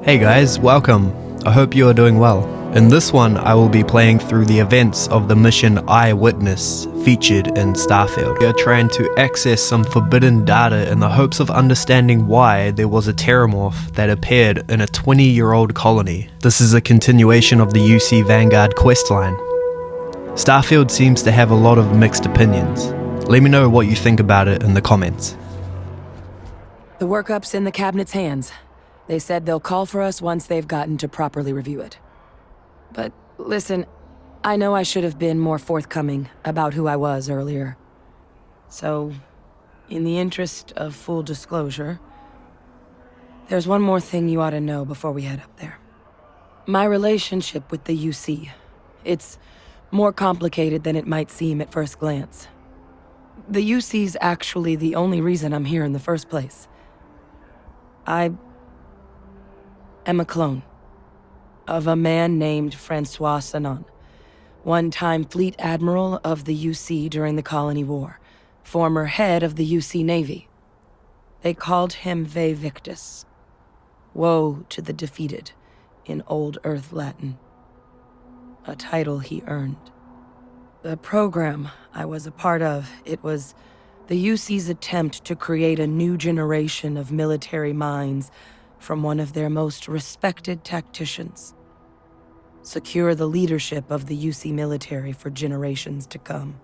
Hey guys, welcome. I hope you are doing well. In this one, I will be playing through the events of the mission Eyewitness featured in Starfield. We are trying to access some forbidden data in the hopes of understanding why there was a Terrormorph that appeared in a 20-year-old colony. This is a continuation of the UC Vanguard questline. Starfield seems to have a lot of mixed opinions. Let me know what you think about it in the comments. The workup's in the cabinet's hands. They said they'll call for us once they've gotten to properly review it. But listen, I know I should have been more forthcoming about who I was earlier. So, in the interest of full disclosure, there's one more thing you ought to know before we head up there. My relationship with the UC, it's more complicated than it might seem at first glance. The UC's actually the only reason I'm here in the first place. I am a clone of a man named Francois Sanon, one-time fleet admiral of the UC during the Colony War, former head of the UC Navy. They called him Vae Victis, woe to the defeated, in Old Earth Latin, a title he earned. The program I was a part of, it was the UC's attempt to create a new generation of military minds from one of their most respected tacticians. Secure the leadership of the UC military for generations to come.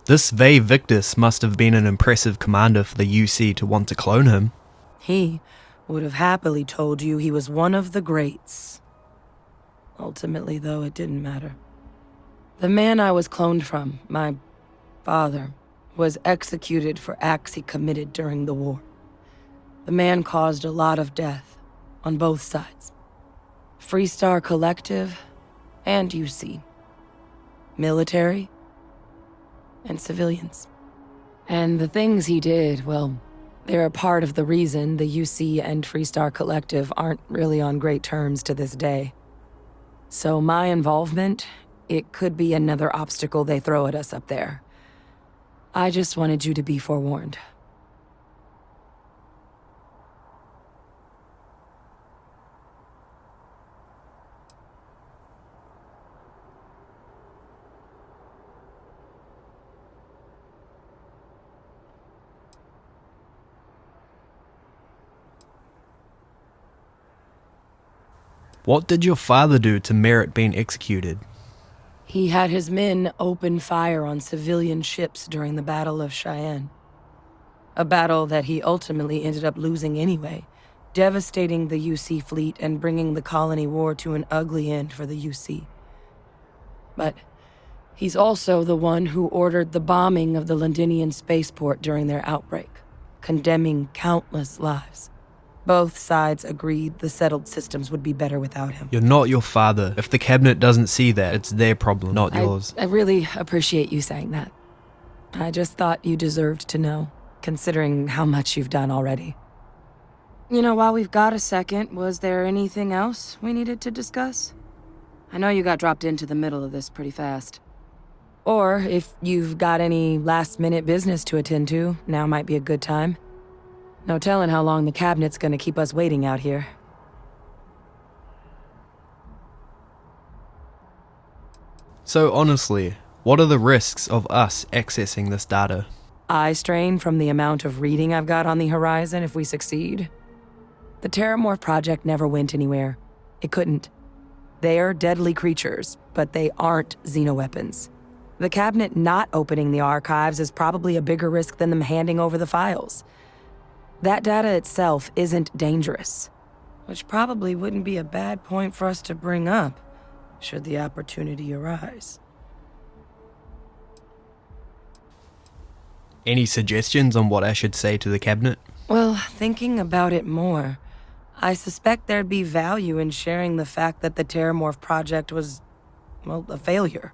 This Vae Victis must have been an impressive commander for the UC to want to clone him. He would have happily told you he was one of the greats. Ultimately, though, it didn't matter. The man I was cloned from, my father, was executed for acts he committed during the war. The man caused a lot of death on both sides. Freestar Collective and UC. Military and civilians. And the things he did, well, they're a part of the reason the UC and Freestar Collective aren't really on great terms to this day. So my involvement, it could be another obstacle they throw at us up there. I just wanted you to be forewarned. What did your father do to merit being executed? He had his men open fire on civilian ships during the Battle of Cheyenne. A battle that he ultimately ended up losing anyway, devastating the UC fleet and bringing the Colony War to an ugly end for the UC. But he's also the one who ordered the bombing of the Londinian spaceport during their outbreak, condemning countless lives. Both sides agreed the settled systems would be better without him. You're not your father. If the cabinet doesn't see that, it's their problem, not yours. I really appreciate you saying that. I just thought you deserved to know, considering how much you've done already. You know, while we've got a second, was there anything else we needed to discuss? I know you got dropped into the middle of this pretty fast. Or if you've got any last-minute business to attend to, now might be a good time. No telling how long the cabinet's gonna keep us waiting out here. So honestly, what are the risks of us accessing this data? Eye strain from the amount of reading I've got on the horizon if we succeed. The Terrormorph project never went anywhere. It couldn't. They're deadly creatures, but they aren't xenoweapons. The cabinet not opening the archives is probably a bigger risk than them handing over the files. That data itself isn't dangerous, which probably wouldn't be a bad point for us to bring up, should the opportunity arise. Any suggestions on what I should say to the cabinet? Well, thinking about it more, I suspect there'd be value in sharing the fact that the Terrormorph project was, well, a failure.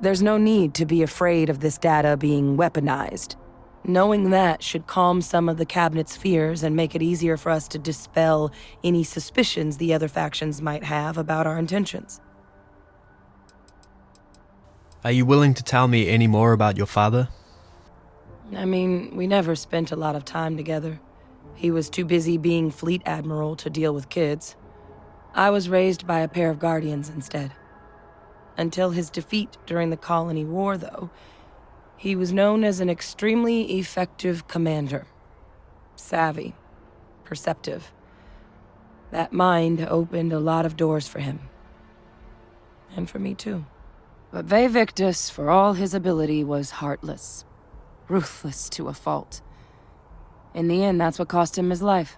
There's no need to be afraid of this data being weaponized. Knowing that should calm some of the cabinet's fears and make it easier for us to dispel any suspicions the other factions might have about our intentions. Are you willing to tell me any more about your father? I mean, we never spent a lot of time together. He was too busy being Fleet Admiral to deal with kids. I was raised by a pair of guardians instead. Until his defeat during the Colony War, though, he was known as an extremely effective commander. Savvy. Perceptive. That mind opened a lot of doors for him. And for me, too. But Victus, for all his ability, was heartless. Ruthless to a fault. In the end, that's what cost him his life.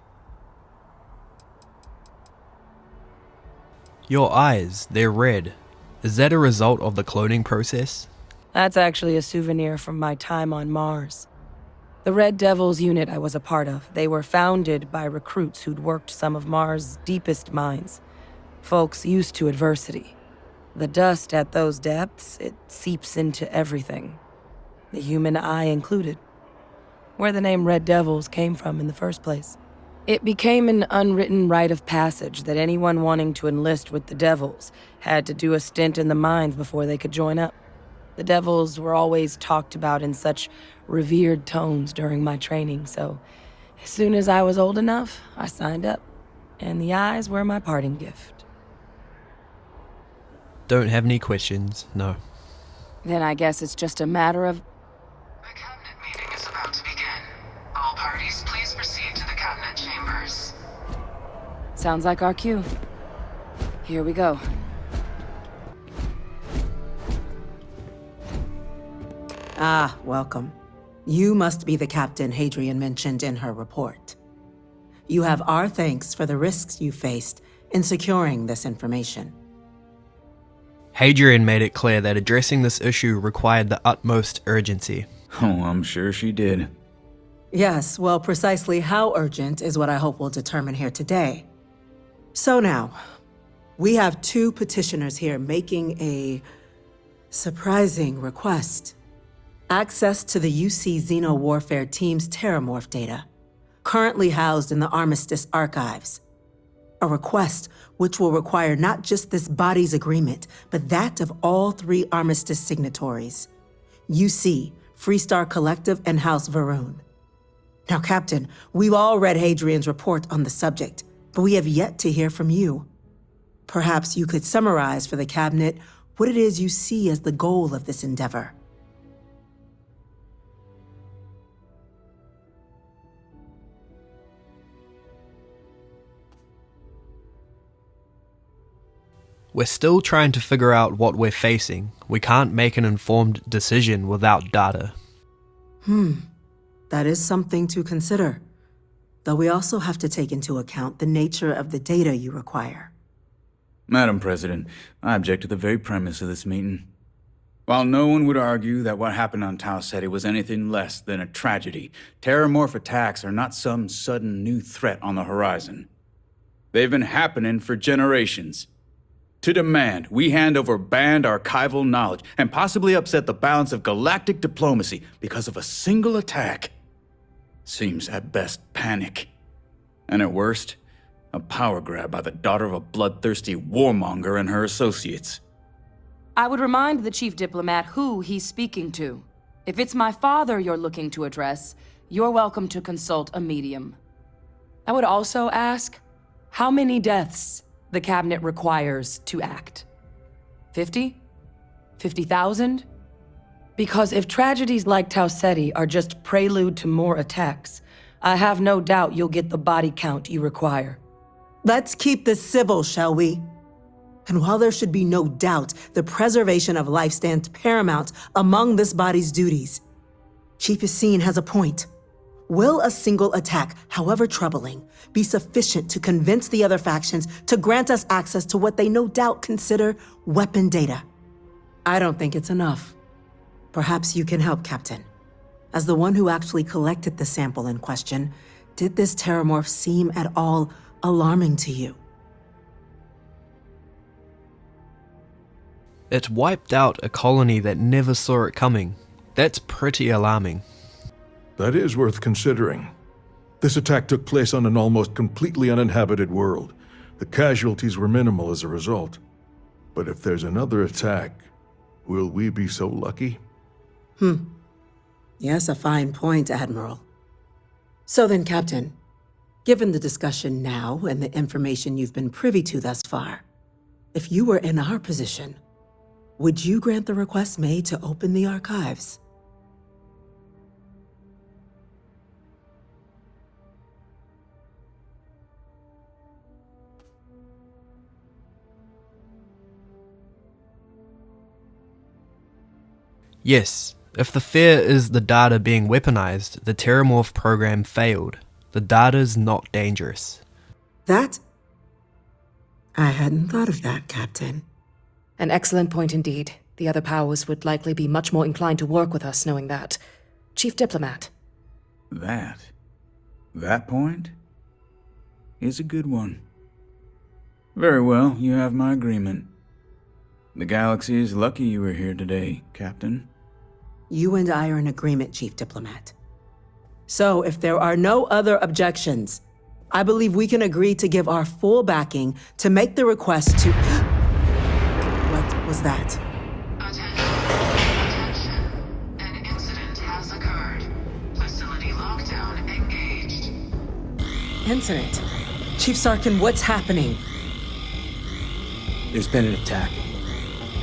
Your eyes, they're red. Is that a result of the cloning process? That's actually a souvenir from my time on Mars. The Red Devils unit I was a part of, they were founded by recruits who'd worked some of Mars' deepest mines. Folks used to adversity. The dust at those depths, it seeps into everything. The human eye included. Where the name Red Devils came from in the first place. It became an unwritten rite of passage that anyone wanting to enlist with the Devils had to do a stint in the mines before they could join up. The Devils were always talked about in such revered tones during my training, so as soon as I was old enough, I signed up. And the eyes were my parting gift. Don't have any questions, no. Then I guess it's just a matter of... The cabinet meeting is about to begin. All parties, please proceed to the cabinet chambers. Sounds like our cue. Here we go. Ah, welcome. You must be the captain Hadrian mentioned in her report. You have our thanks for the risks you faced in securing this information. Hadrian made it clear that addressing this issue required the utmost urgency. Oh, I'm sure she did. Yes, well, precisely how urgent is what I hope we'll determine here today. So now, we have two petitioners here making a surprising request. Access to the UC Xeno Warfare Team's Terrormorph data, currently housed in the Armistice archives. A request which will require not just this body's agreement, but that of all three Armistice signatories. UC, Freestar Collective, and House Varun. Now, Captain, we've all read Hadrian's report on the subject, but we have yet to hear from you. Perhaps you could summarize for the Cabinet what it is you see as the goal of this endeavor. We're still trying to figure out what we're facing. We can't make an informed decision without data. That is something to consider. Though we also have to take into account the nature of the data you require. Madam President, I object to the very premise of this meeting. While no one would argue that what happened on Tau Ceti was anything less than a tragedy, Terrormorph attacks are not some sudden new threat on the horizon. They've been happening for generations. To demand we hand over banned archival knowledge and possibly upset the balance of galactic diplomacy because of a single attack seems at best panic. And at worst, a power grab by the daughter of a bloodthirsty warmonger and her associates. I would remind the chief diplomat who he's speaking to. If it's my father you're looking to address, you're welcome to consult a medium. I would also ask, how many deaths the Cabinet requires to act? 50? 50,000? Because if tragedies like Tau Ceti are just prelude to more attacks, I have no doubt you'll get the body count you require. Let's keep this civil, shall we? And while there should be no doubt the preservation of life stands paramount among this body's duties, Chief Yassine has a point. Will a single attack, however troubling, be sufficient to convince the other factions to grant us access to what they no doubt consider weapon data? I don't think it's enough. Perhaps you can help, Captain. As the one who actually collected the sample in question, did this Terrormorph seem at all alarming to you? It wiped out a colony that never saw it coming. That's pretty alarming. That is worth considering. This attack took place on an almost completely uninhabited world. The casualties were minimal as a result. But if there's another attack, Will we be so lucky? Yes, a fine point, Admiral. So then, Captain, given the discussion now and the information you've been privy to thus far, if you were in our position, would you grant the request made to open the archives? Yes, if the fear is the data being weaponized, the Terrormorph program failed. The data's not dangerous. That? I hadn't thought of that, Captain. An excellent point indeed. The other powers would likely be much more inclined to work with us knowing that. Chief Diplomat. That point is a good one. Very well, you have my agreement. The galaxy is lucky you were here today, Captain. You and I are in agreement, Chief Diplomat. So, if there are no other objections, I believe we can agree to give our full backing to make the request to... What was that? Attention. An incident has occurred. Facility lockdown engaged. Incident. Chief Sarkin, what's happening? There's been an attack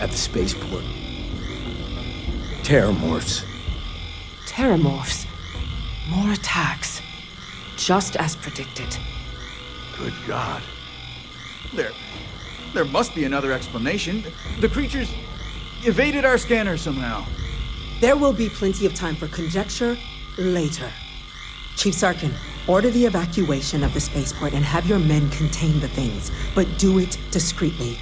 at the spaceport. Terrormorphs. Terrormorphs. More attacks. Just as predicted. Good God. There must be another explanation. The creatures evaded our scanner somehow. There will be plenty of time for conjecture later. Chief Sarkin, order the evacuation of the spaceport and have your men contain the things, but do it discreetly.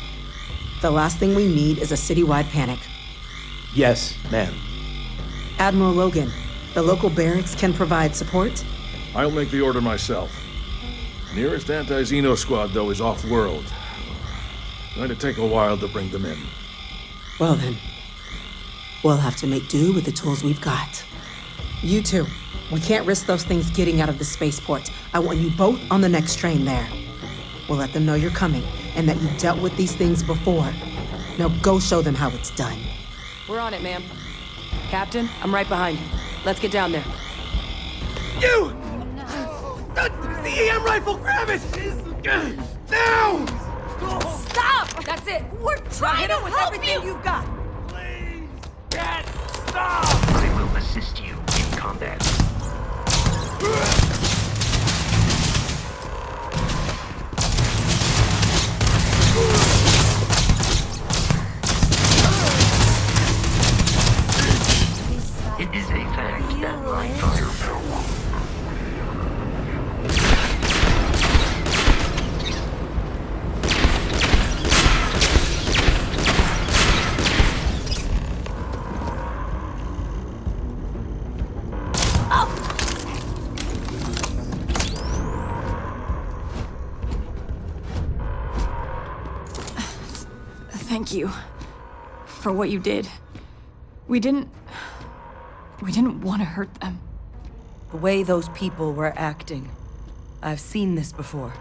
The last thing we need is a citywide panic. Yes, ma'am. Admiral Logan, the local barracks can provide support? I'll make the order myself. Nearest anti-Xeno squad, though, is off-world. Going to take a while to bring them in. Well then, we'll have to make do with the tools we've got. You two, we can't risk those things getting out of the spaceport. I want you both on the next train there. We'll let them know you're coming and that you've dealt with these things before. Now go show them how it's done. We're on it, ma'am. Captain, I'm right behind you. Let's get down there. You! The EM rifle, grab it! Now! Stop! That's it. We're trying to help you. You've got. Please! Yes! Stop! I will assist you in combat. It is a fact that my firepower... Thank you for what you did. We didn't want to hurt them. The way those people were acting. I've seen this before.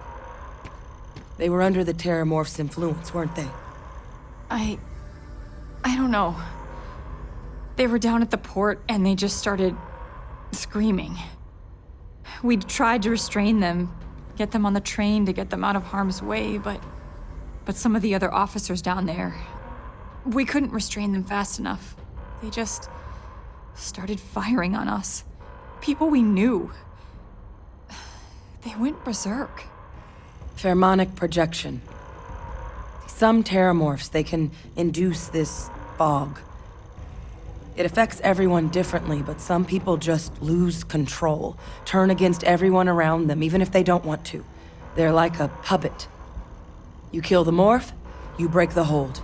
They were under the Terrormorphs' influence, weren't they? I don't know. They were down at the port and they just started screaming. We tried to restrain them, get them on the train to get them out of harm's way, but some of the other officers down there, we couldn't restrain them fast enough. They just started firing on us. People we knew. They went berserk. Pheromonic projection. Some Terrormorphs, they can induce this fog. It affects everyone differently, but some people just lose control, turn against everyone around them, even if they don't want to. They're like a puppet. You kill the morph, you break the hold.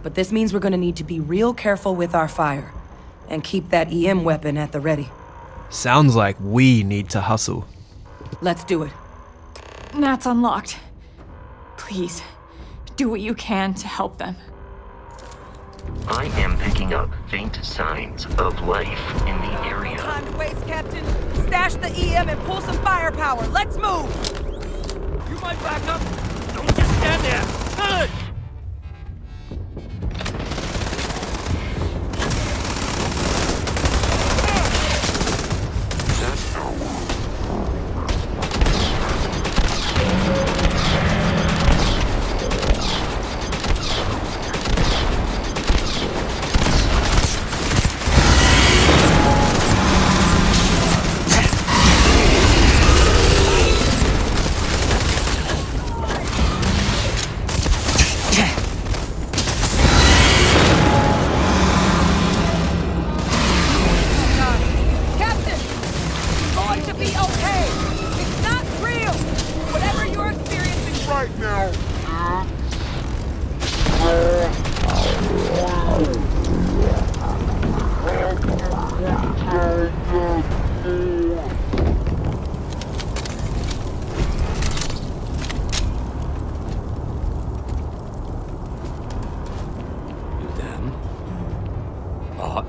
But this means we're gonna need to be real careful with our fire, and keep that EM weapon at the ready. Sounds like we need to hustle. Let's do it. Nat's unlocked. Please, do what you can to help them. I am picking up faint signs of life in the area. Time to waste, Captain. Stash the EM and pull some firepower. Let's move! You might back up! Don't just stand there! Good!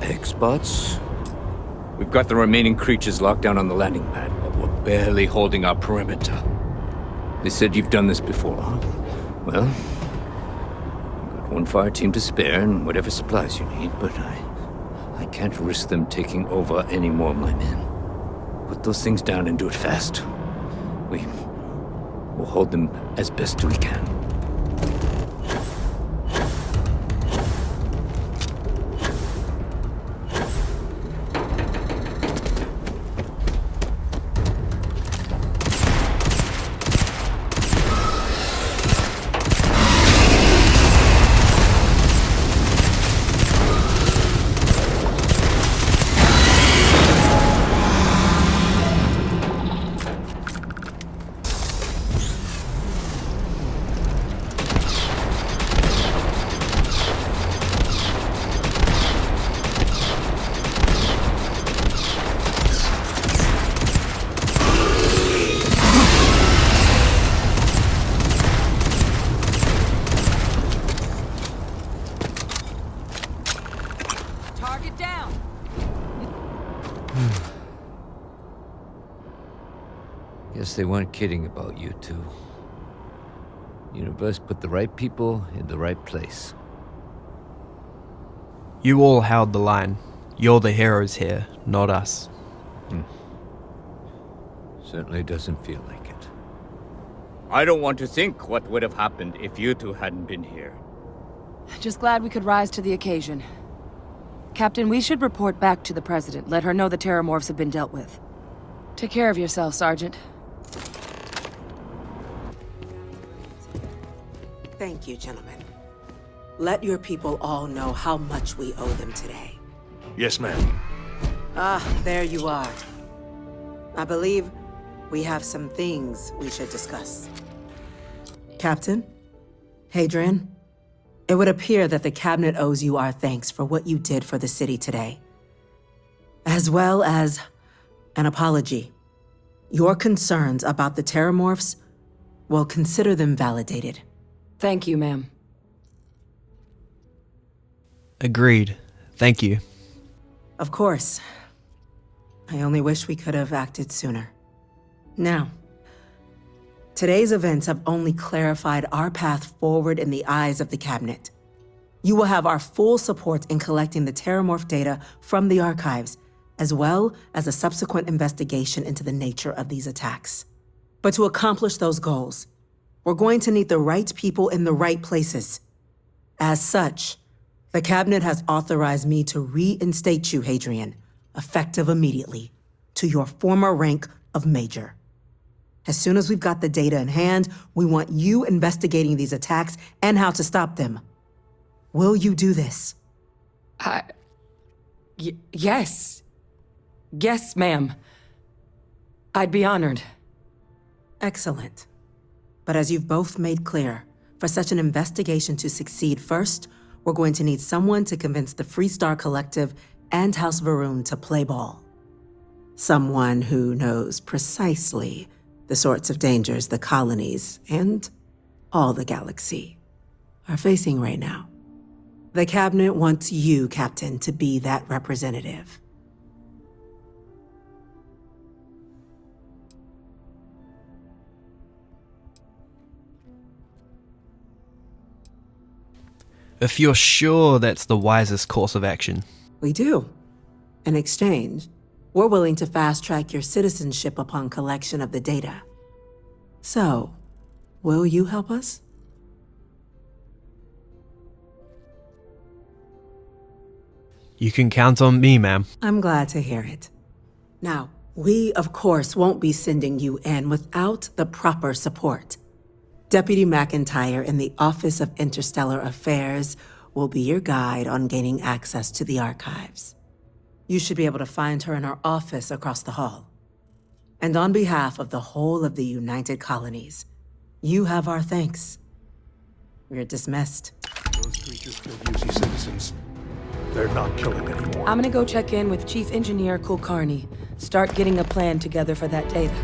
tech spots. We've got the remaining creatures locked down on the landing pad, but we're barely holding our perimeter. They said you've done this before, huh? Well, we've got one fire team to spare and whatever supplies you need, but I can't risk them taking over any more of my men. Put those things down and do it fast. We'll hold them as best we can. Guess they weren't kidding about you two. Universe put the right people in the right place. You all held the line. You're the heroes here, not us. Certainly doesn't feel like it. I don't want to think what would have happened if you two hadn't been here. Just glad we could rise to the occasion. Captain, we should report back to the President. Let her know the Terrormorphs have been dealt with. Take care of yourself, Sergeant. Thank you, gentlemen. Let your people all know how much we owe them today. Yes, ma'am. Ah, there you are. I believe we have some things we should discuss. Captain, Hadrian, it would appear that the Cabinet owes you our thanks for what you did for the city today, as well as an apology. Your concerns about the Terrormorphs, well, consider them validated. Thank you, ma'am. Agreed. Thank you. Of course. I only wish we could have acted sooner. Now, today's events have only clarified our path forward in the eyes of the Cabinet. You will have our full support in collecting the Terrormorph data from the archives, as well as a subsequent investigation into the nature of these attacks. But to accomplish those goals, we're going to need the right people in the right places. As such, the Cabinet has authorized me to reinstate you, Hadrian, effective immediately, to your former rank of Major. As soon as we've got the data in hand, we want you investigating these attacks and how to stop them. Will you do this? Yes. Yes, ma'am. I'd be honored. Excellent. But as you've both made clear, for such an investigation to succeed first, we're going to need someone to convince the Freestar Collective and House Varun to play ball. Someone who knows precisely the sorts of dangers the colonies and all the galaxy are facing right now. The Cabinet wants you, Captain, to be that representative. If you're sure that's the wisest course of action. We do. In exchange, we're willing to fast-track your citizenship upon collection of the data. So, will you help us? You can count on me, ma'am. I'm glad to hear it. Now, we, of course, won't be sending you in without the proper support. Deputy McIntyre in the Office of Interstellar Affairs will be your guide on gaining access to the archives. You should be able to find her in her office across the hall. And on behalf of the whole of the United Colonies, you have our thanks. We're dismissed. Those creatures killed UC citizens. They're not killing anymore. I'm gonna go check in with Chief Engineer Kulkarni. Start getting a plan together for that data.